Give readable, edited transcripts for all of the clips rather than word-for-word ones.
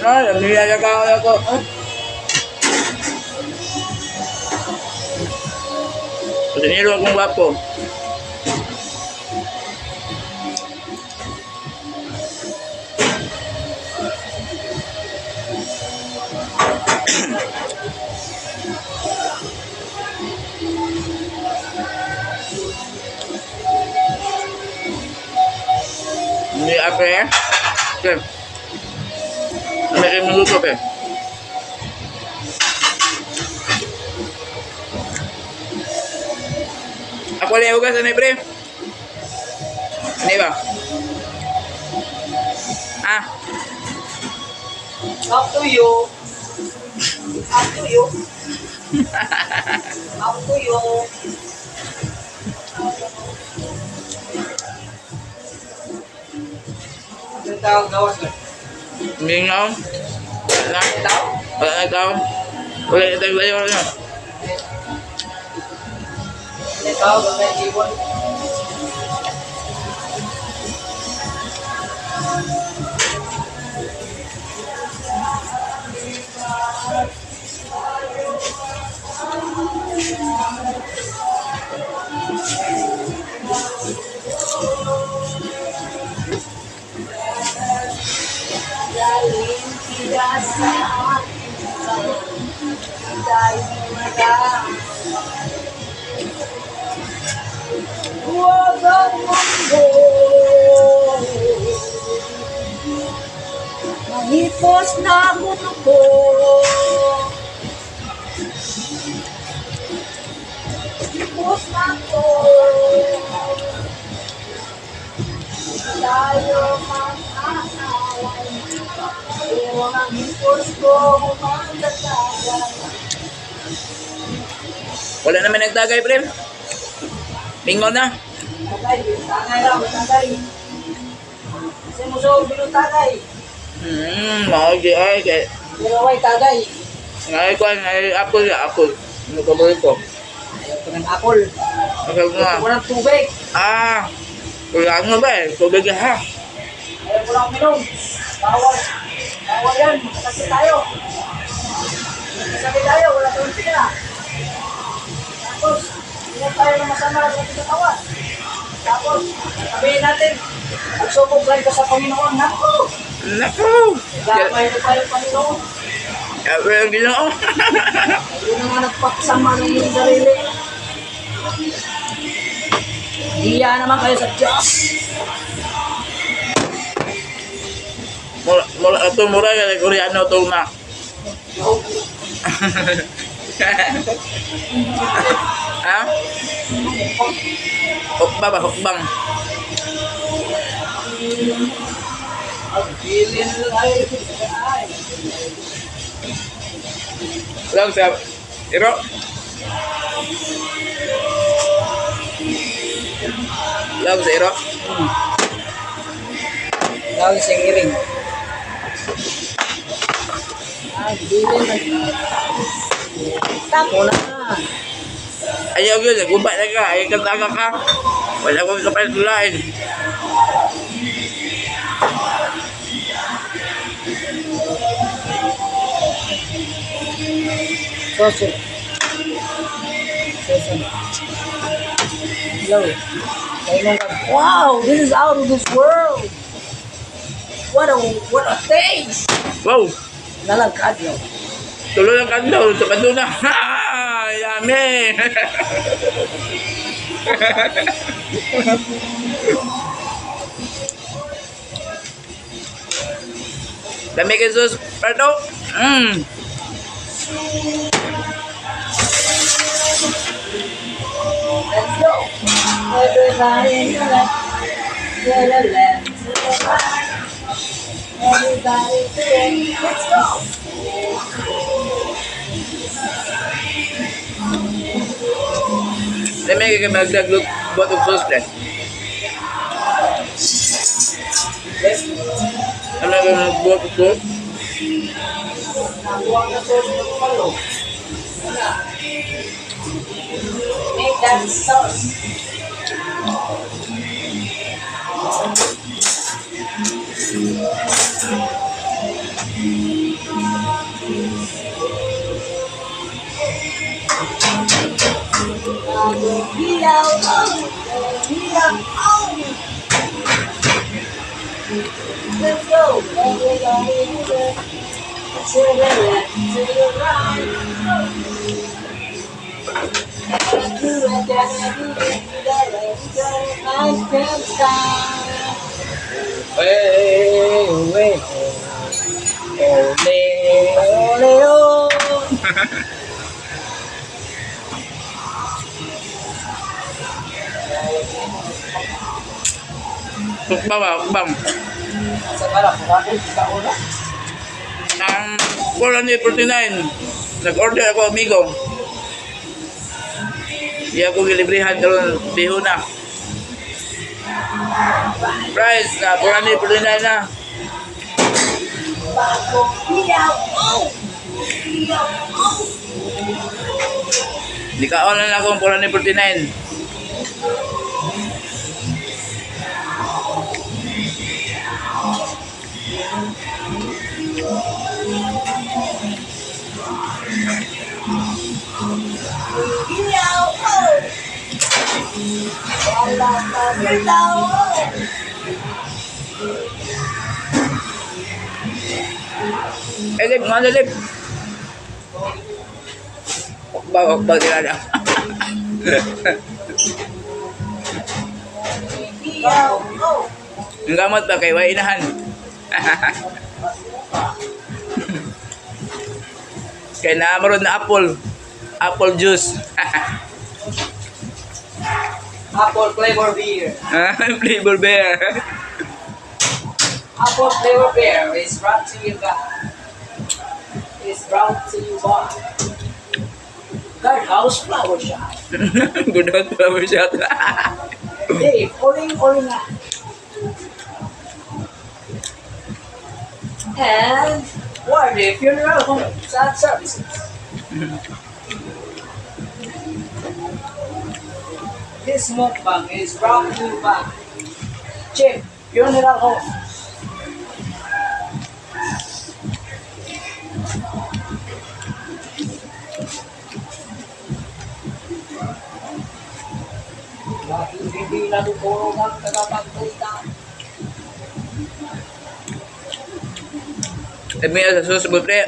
Ay, nilalagaan ako. Diniro akong wapo. Ini apa ya? Oke. Ini menutup ya. Aku lihat juga sana, Bre. Ini, Bang. Ah. Up to you. Up to you. Up to you. Ano tawag gawas ka? Mingaw. Wala. Tao? Wala tao. Wala tayo layo na. Ano tawag ang may ibon? Huwag ang mundo mahipos na mundo ko. Hipos na ko tayo mag-aaway, pero ang hipos ko magdadagan. Wala naman nagtagay, Bre. Mingaw na. Tagay, tagay lang, tagay. Kasi mo sa ulo tagay. Mauji ay kay. Pero ay tagay. Ngay ko ngay apple ya apple. Ano ka ba ito? Ayaw ko ng apple. Ayaw ko Ayaw ko ng tubig. Ah. Wala nga ba eh. Tubig ha. Ayaw ko lang minom. Bawal. Bawal yan. Magkasakit tayo. Magkasakit tayo. Wala tayong pila. Tapos, hindi tayo na masama sa ating katawan. Tapos, sabihin natin, magsubok lang ka sa Panginoon. Naku! Naku. Gapay na tayo Panginoon. Pero yung ginoo. Yun ang nga nagpaksama ng iyong sarili. Hiya naman kayo sa Diyos. Mula ito mura yung Koreano ito na. Ha? Hukba ba? Hukbang. Lang sa Iro. Lang sa Iro. Lang sa iring. Tako na. Ayaw yun, nagubay na ka, ayaw kataga ka. Wala kong kapalitulain. Soso. Hello. Wow, this is out of this world. What a taste. Wow! Nalagkad yun. Tuloy ang kandaw sa kaduna. Yummy! Dami kay sus, Pardo. Let's go. Everybody to the left, to the left, to the right. Everybody to the left. Let's go. Dami kay magdaglog botog sauce plan. Ano yung botog sauce? Nabuwang na sauce ng palo. Make that sauce. Hilaw, oh, hilaw, oh. Let's go. Everybody to the left, to the right. Do it, I can't stop. Wey, wey. Ole, ole, oh. Bang. Sa balak, bakit ka una? Ang 449. Nag-order ako, amigo. Di ako gilibrihan karon biho na. Price na 449 na. Bagong hilaw, oh. Hilaw, oh. Di ka online akong 449. Hilaw, oh. Wala ka hilaw, oh. Lip, mga lip. Bag tilala. Hilaw, oh. Ang gamot ba kay wainahan? Kaya naamaroon na apple juice. Apple flavor beer. Flavor bear. Apple flavor beer is brought to you by Guardhouse Flower Shop. Good out flower shot. Dave, oling nga. And Wardy Funeral Home Sad Services. This mukbang is brought to you by Chip Funeral Home. Hindi natutulog ang tagapagsalita. May sa sauce mo, pre.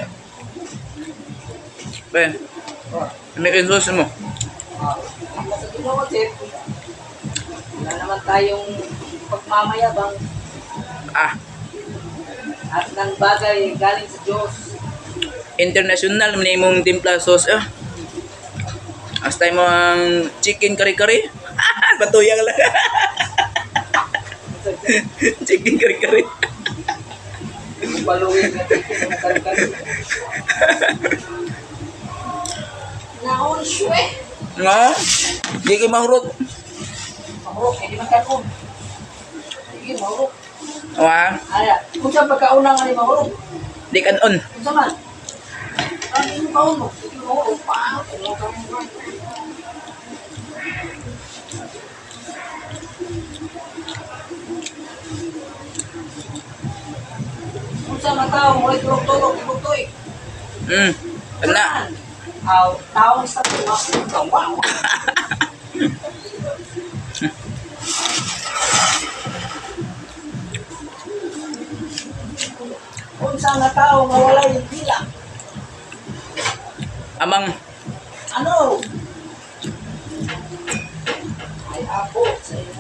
Pre, may sauce mo. Ako sa ginawa, Chip. Wala naman tayong pagmamayabang Ah, at ng bagay galing sa Diyos. international man imong timpla sauce. Hasta mo ang chicken kari-kari. Batuyang lang. Chicken kari-kari. Baluin na chicken ng kari-kari. Naon siya. Nga, di kayo mahurot. Mahurok, hindi man kanon. Sige, mahurok. Awa, Ala, kung saan pagkauna nga ni mahurok? di kanon. Kung saan man? Ano yung mahurok? Sige, mahurok. Paano? Kung saan ang tao, mo ay tulog-tulog, ibugtoy. Ana. Aw, taong sa tuwa. Wow. Kung saan na tao mawala yung bilang. Amang, Ano? Ay, ako sa iyo.